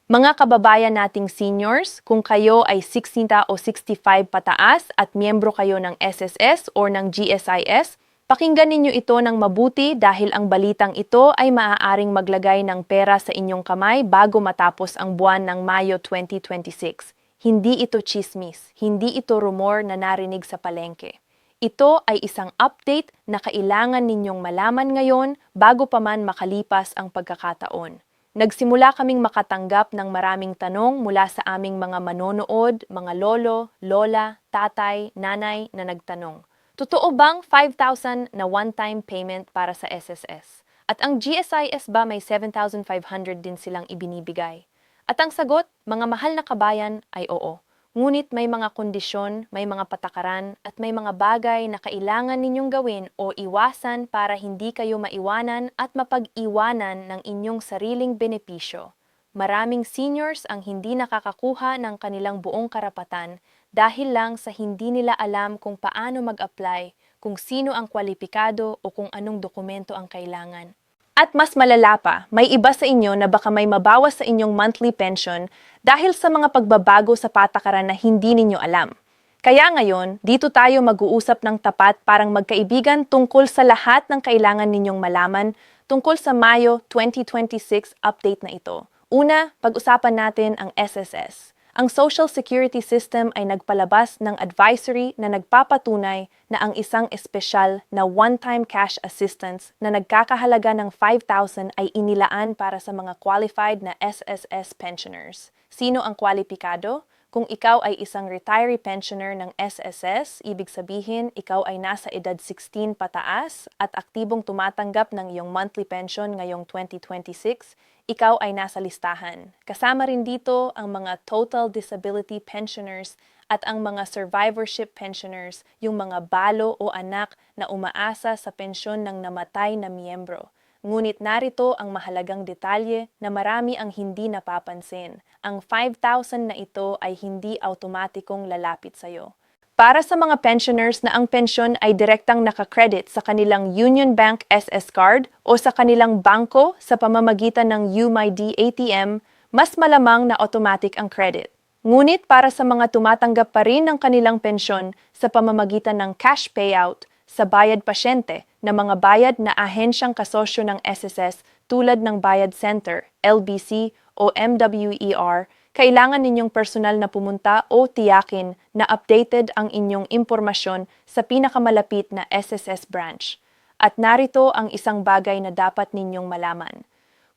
Mga kababayan nating seniors, kung kayo ay 60 o 65 pataas at miyembro kayo ng SSS o ng GSIS, pakinggan ninyo ito ng mabuti dahil ang balitang ito ay maaaring maglagay ng pera sa inyong kamay bago matapos ang buwan ng Mayo 2026. Hindi ito chismis, hindi ito rumor na narinig sa palengke. Ito ay isang update na kailangan ninyong malaman ngayon bago pa man makalipas ang pagkakataon. Nagsimula kaming makatanggap ng maraming tanong mula sa aming mga manonood, mga lolo, lola, tatay, nanay na nagtanong. Totoo bang 5,000 na one-time payment para sa SSS? At ang GSIS ba may 7,500 din silang ibinibigay? At ang sagot, mga mahal na kabayan, ay oo. Ngunit may mga kondisyon, may mga patakaran, at may mga bagay na kailangan ninyong gawin o iwasan para hindi kayo maiwanan at mapag-iwanan ng inyong sariling benepisyo. Maraming seniors ang hindi nakakakuha ng kanilang buong karapatan dahil lang sa hindi nila alam kung paano mag-apply, kung sino ang kwalipikado o kung anong dokumento ang kailangan. At mas malala pa, may iba sa inyo na baka may mabawas sa inyong monthly pension dahil sa mga pagbabago sa patakaran na hindi ninyo alam. Kaya ngayon, dito tayo mag-uusap ng tapat parang magkaibigan tungkol sa lahat ng kailangan ninyong malaman tungkol sa Mayo 2026 update na ito. Una, pag-usapan natin ang SSS. Ang Social Security System ay nagpalabas ng advisory na nagpapatunay na ang isang espesyal na one-time cash assistance na nagkakahalaga ng 5,000 ay inilaan para sa mga qualified na SSS pensioners. Sino ang kwalipikado? Kung ikaw ay isang retiree pensioner ng SSS, ibig sabihin ikaw ay nasa edad 16 pataas at aktibong tumatanggap ng iyong monthly pension ngayong 2026, ikaw ay nasa listahan. Kasama rin dito ang mga total disability pensioners at ang mga survivorship pensioners, yung mga balo o anak na umaasa sa pensyon ng namatay na miyembro. Ngunit narito ang mahalagang detalye na marami ang hindi napapansin. Ang 5,000 na ito ay hindi automatikong lalapit sa iyo. Para sa mga pensioners na ang pensyon ay direktang nakakredit sa kanilang Union Bank SS card o sa kanilang bangko sa pamamagitan ng UMID ATM, mas malamang na automatic ang credit. Ngunit para sa mga tumatanggap pa rin ng kanilang pensyon sa pamamagitan ng cash payout, sa bayad pasyente na mga bayad na ahensyang kasosyo ng SSS tulad ng Bayad Center, LBC o MWER, kailangan ninyong personal na pumunta o tiyakin na updated ang inyong impormasyon sa pinakamalapit na SSS branch. At narito ang isang bagay na dapat ninyong malaman.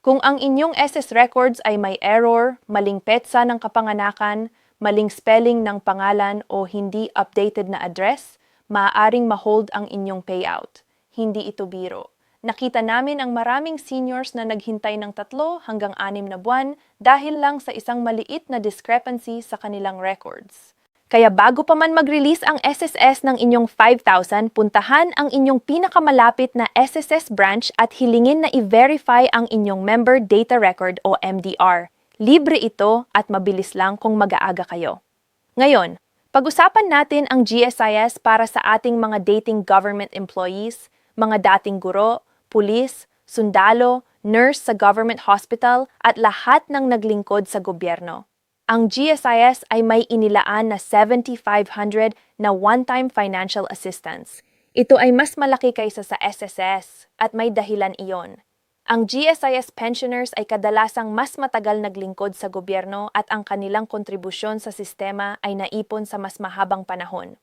Kung ang inyong SS records ay may error, maling petsa ng kapanganakan, maling spelling ng pangalan o hindi updated na address, maaaring ma-hold ang inyong payout. Hindi ito biro. Nakita namin ang maraming seniors na naghintay ng 3 hanggang 6 na buwan dahil lang sa isang maliit na discrepancy sa kanilang records. Kaya bago pa man mag-release ang SSS ng inyong 5,000, puntahan ang inyong pinakamalapit na SSS branch at hilingin na i-verify ang inyong Member Data Record o MDR. Libre ito at mabilis lang kung mag-aaga kayo. Ngayon, pag-usapan natin ang GSIS para sa ating mga dating government employees, mga dating guro, pulis, sundalo, nurse sa government hospital at lahat ng naglingkod sa gobyerno. Ang GSIS ay may inilaan na 7,500 na one-time financial assistance. Ito ay mas malaki kaysa sa SSS at may dahilan iyon. Ang GSIS pensioners ay kadalasang mas matagal naglingkod sa gobyerno at ang kanilang kontribusyon sa sistema ay naipon sa mas mahabang panahon.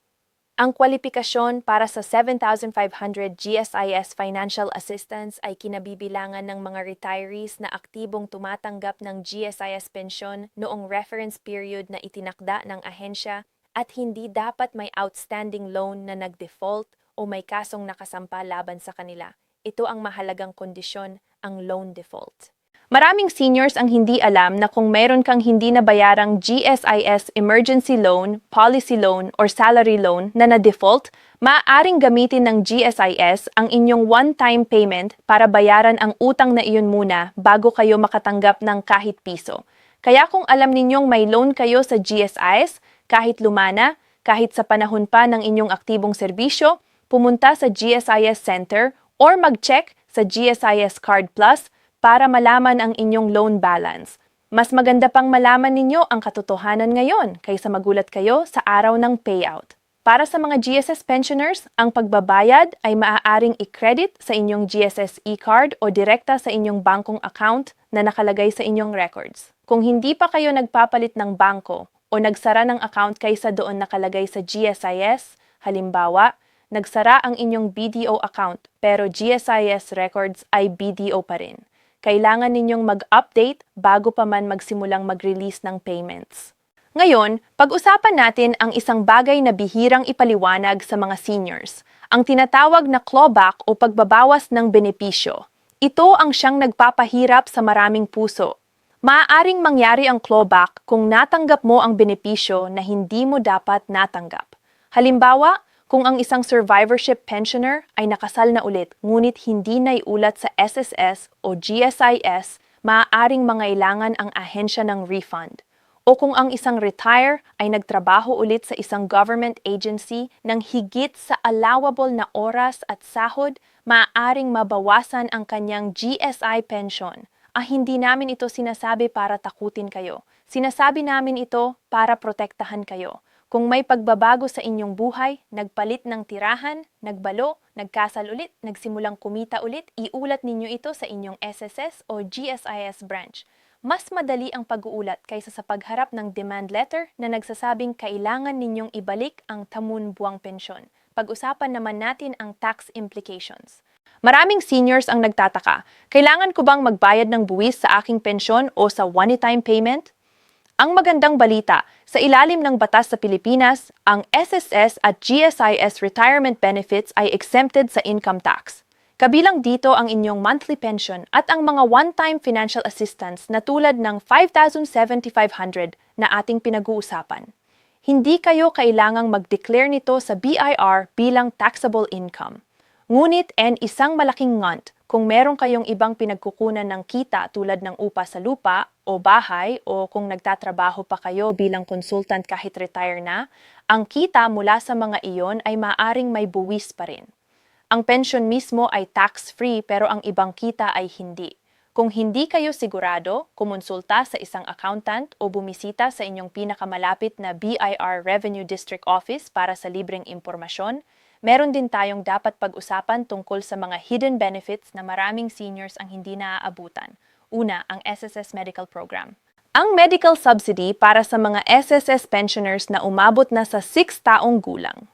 Ang kwalipikasyon para sa 7,500 GSIS financial assistance ay kinabibilangan ng mga retirees na aktibong tumatanggap ng GSIS pensyon noong reference period na itinakda ng ahensya at hindi dapat may outstanding loan na nag-default o may kasong nakasampa laban sa kanila. Ito ang mahalagang kondisyon, ang loan default. Maraming seniors ang hindi alam na kung mayroon kang hindi nabayarang GSIS emergency loan, policy loan, or salary loan na na-default, maaaring gamitin ng GSIS ang inyong one-time payment para bayaran ang utang na iyon muna bago kayo makatanggap ng kahit piso. Kaya kung alam ninyong may loan kayo sa GSIS, kahit lumana, kahit sa panahon pa ng inyong aktibong serbisyo, pumunta sa GSIS Center or mag-check sa GSIS Card Plus para malaman ang inyong loan balance. Mas maganda pang malaman ninyo ang katotohanan ngayon kaysa magulat kayo sa araw ng payout. Para sa mga GSS pensioners, ang pagbabayad ay maaaring i-credit sa inyong GSS e-card o direkta sa inyong bangkong account na nakalagay sa inyong records. Kung hindi pa kayo nagpapalit ng bangko o nagsara ng account kaysa doon nakalagay sa GSIS, halimbawa, nagsara ang inyong BDO account pero GSIS records ay BDO pa rin. Kailangan ninyong mag-update bago pa man magsimulang mag-release ng payments. Ngayon, pag-usapan natin ang isang bagay na bihirang ipaliwanag sa mga seniors, ang tinatawag na clawback o pagbabawas ng benepisyo. Ito ang siyang nagpapahirap sa maraming puso. Maaaring mangyari ang clawback kung natanggap mo ang benepisyo na hindi mo dapat natanggap. Halimbawa, kung ang isang survivorship pensioner ay nakasal na ulit ngunit hindi naiulat sa SSS o GSIS, maaaring mangailangan ang ahensya ng refund. O kung ang isang retire ay nagtrabaho ulit sa isang government agency ng higit sa allowable na oras at sahod, maaaring mabawasan ang kanyang GSI pension. Hindi namin ito sinasabi para takutin kayo. Sinasabi namin ito para protektahan kayo. Kung may pagbabago sa inyong buhay, nagpalit ng tirahan, nagbalo, nagkasal ulit, nagsimulang kumita ulit, iulat ninyo ito sa inyong SSS o GSIS branch. Mas madali ang pag-uulat kaysa sa pagharap ng demand letter na nagsasabing kailangan ninyong ibalik ang tamun-buwang pensyon. Pag-usapan naman natin ang tax implications. Maraming seniors ang nagtataka, kailangan ko bang magbayad ng buwis sa aking pensyon o sa one-time payment? Ang magandang balita, sa ilalim ng batas sa Pilipinas, ang SSS at GSIS retirement benefits ay exempted sa income tax. Kabilang dito ang inyong monthly pension at ang mga one-time financial assistance na tulad ng 5,750 na ating pinag-uusapan. Hindi kayo kailangang mag-declare nito sa BIR bilang taxable income. Ngunit isang malaking ngunt, kung meron kayong ibang pinagkukunan ng kita tulad ng upa sa lupa o bahay o kung nagtatrabaho pa kayo bilang consultant kahit retire na, ang kita mula sa mga iyon ay maaring may buwis pa rin. Ang pension mismo ay tax-free pero ang ibang kita ay hindi. Kung hindi kayo sigurado, kumonsulta sa isang accountant o bumisita sa inyong pinakamalapit na BIR Revenue District Office para sa libreng impormasyon. Meron din tayong dapat pag-usapan tungkol sa mga hidden benefits na maraming seniors ang hindi naaabutan. Una, ang SSS Medical Program. Ang medical subsidy para sa mga SSS pensioners na umabot na sa 6 taong gulang.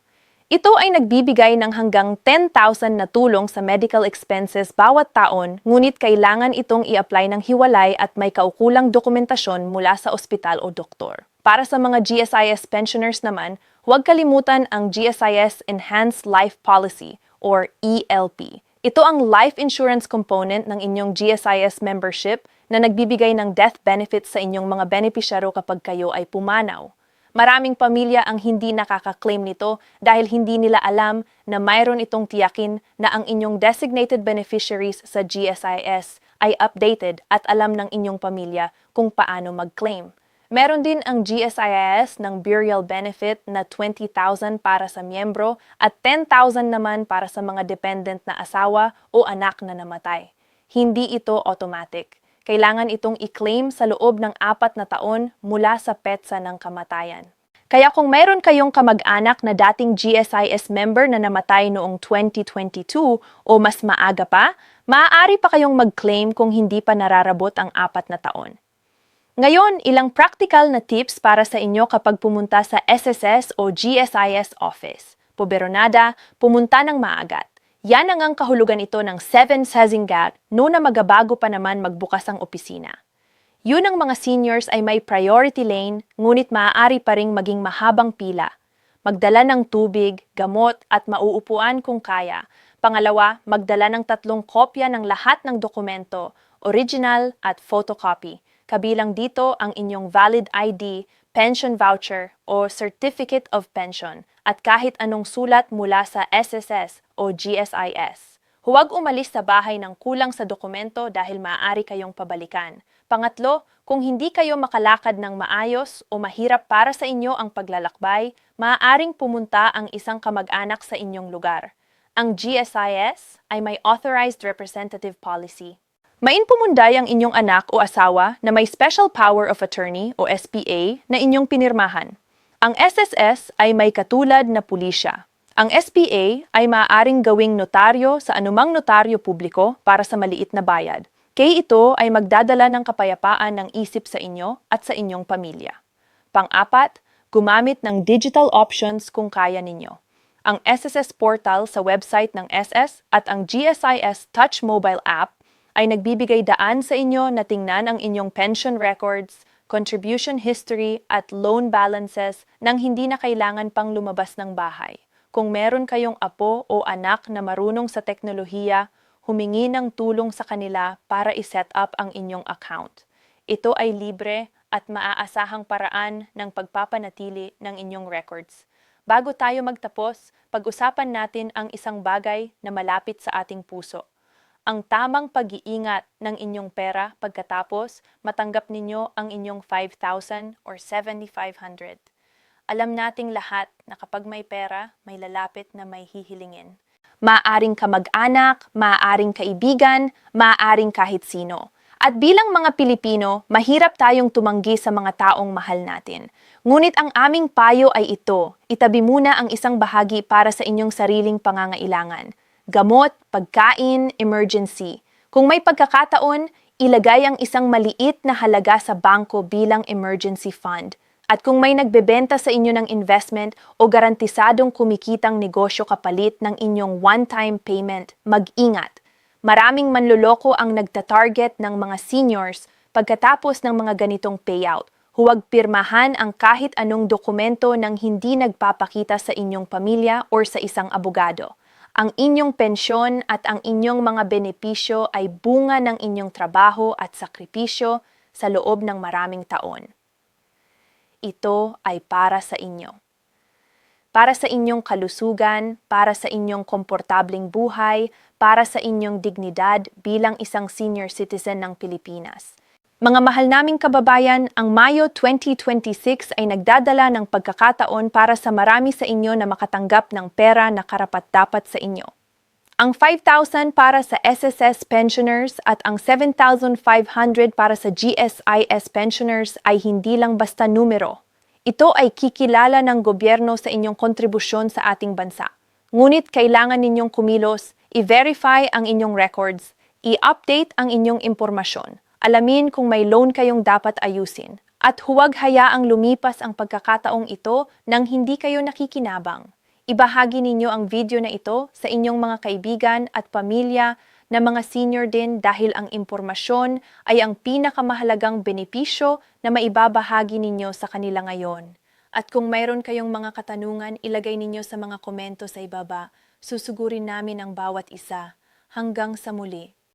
Ito ay nagbibigay ng hanggang 10,000 na tulong sa medical expenses bawat taon, ngunit kailangan itong i-apply ng hiwalay at may kaukulang dokumentasyon mula sa ospital o doktor. Para sa mga GSIS pensioners naman, huwag kalimutan ang GSIS Enhanced Life Policy or ELP. Ito ang life insurance component ng inyong GSIS membership na nagbibigay ng death benefits sa inyong mga benepisyaro kapag kayo ay pumanaw. Maraming pamilya ang hindi nakaka-claim nito dahil hindi nila alam na mayroon itong tiyakin na ang inyong designated beneficiaries sa GSIS ay updated at alam ng inyong pamilya kung paano mag-claim. Meron din ang GSIS ng burial benefit na 20,000 para sa miyembro at 10,000 naman para sa mga dependent na asawa o anak na namatay. Hindi ito automatic. Kailangan itong i-claim sa loob ng 4 na taon mula sa petsa ng kamatayan. Kaya kung mayroon kayong kamag-anak na dating GSIS member na namatay noong 2022 o mas maaga pa, maaari pa kayong mag-claim kung hindi pa nararabot ang 4 na taon. Ngayon, ilang practical na tips para sa inyo kapag pumunta sa SSS o GSIS office. Puberonada, pumunta ng maagat. Yan ang kahulugan ito ng 7 Sazingat no na magabago pa naman magbukas ang opisina. Yun ang mga seniors ay may priority lane, ngunit maaari pa ring maging mahabang pila. Magdala ng tubig, gamot at mauupuan kung kaya. Pangalawa, magdala ng 3 kopya ng lahat ng dokumento, original at photocopy. Kabilang dito ang inyong valid ID, pension voucher o certificate of pension at kahit anong sulat mula sa SSS o GSIS. Huwag umalis sa bahay ng kulang sa dokumento dahil maaari kayong pabalikan. Pangatlo, kung hindi kayo makalakad ng maayos o mahirap para sa inyo ang paglalakbay, maaaring pumunta ang isang kamag-anak sa inyong lugar. Ang GSIS ay may authorized representative policy. Mainpumunday ang inyong anak o asawa na may Special Power of Attorney o SPA na inyong pinirmahan. Ang SSS ay may katulad na pulisya. Ang SPA ay maaaring gawing notaryo sa anumang notaryo publiko para sa maliit na bayad. Kaya ito ay magdadala ng kapayapaan ng isip sa inyo at sa inyong pamilya. Pang-apat, gumamit ng digital options kung kaya ninyo. Ang SSS portal sa website ng SS at ang GSIS Touch Mobile app ay nagbibigay daan sa inyo na tingnan ang inyong pension records, contribution history at loan balances nang hindi na kailangan pang lumabas ng bahay. Kung meron kayong apo o anak na marunong sa teknolohiya, humingi ng tulong sa kanila para i-set up ang inyong account. Ito ay libre at maaasahang paraan ng pagpapanatili ng inyong records. Bago tayo magtapos, pag-usapan natin ang isang bagay na malapit sa ating puso. Ang tamang pag-iingat ng inyong pera pagkatapos matanggap ninyo ang inyong 5,000 or 7,500. Alam nating lahat na kapag may pera, may lalapit na may hihilingin. Maaring kamag-anak, maaring kaibigan, maaring kahit sino. At bilang mga Pilipino, mahirap tayong tumanggi sa mga taong mahal natin. Ngunit ang aming payo ay ito, itabi muna ang isang bahagi para sa inyong sariling pangangailangan. Gamot, pagkain, emergency. Kung may pagkakataon, ilagay ang isang maliit na halaga sa bangko bilang emergency fund. At kung may nagbebenta sa inyo ng investment o garantisadong kumikitang negosyo kapalit ng inyong one-time payment, mag-ingat. Maraming manloloko ang nagtatarget ng mga seniors pagkatapos ng mga ganitong payout. Huwag pirmahan ang kahit anong dokumento nang hindi nagpapakita sa inyong pamilya o sa isang abogado. Ang inyong pensyon at ang inyong mga benepisyo ay bunga ng inyong trabaho at sakripisyo sa loob ng maraming taon. Ito ay para sa inyo. Para sa inyong kalusugan, para sa inyong komportabling buhay, para sa inyong dignidad bilang isang senior citizen ng Pilipinas. Mga mahal naming kababayan, ang Mayo 2026 ay nagdadala ng pagkakataon para sa marami sa inyo na makatanggap ng pera na karapat-dapat sa inyo. Ang 5,000 para sa SSS pensioners at ang 7,500 para sa GSIS pensioners ay hindi lang basta numero. Ito ay kikilala ng gobyerno sa inyong kontribusyon sa ating bansa. Ngunit kailangan ninyong kumilos, i-verify ang inyong records, i-update ang inyong impormasyon. Alamin kung may loan kayong dapat ayusin. At huwag hayaang lumipas ang pagkakataong ito nang hindi kayo nakikinabang. Ibahagi ninyo ang video na ito sa inyong mga kaibigan at pamilya na mga senior din dahil ang impormasyon ay ang pinakamahalagang benepisyo na maibabahagi ninyo sa kanila ngayon. At kung mayroon kayong mga katanungan, ilagay ninyo sa mga komento sa ibaba. Susugurin namin ang bawat isa. Hanggang sa muli.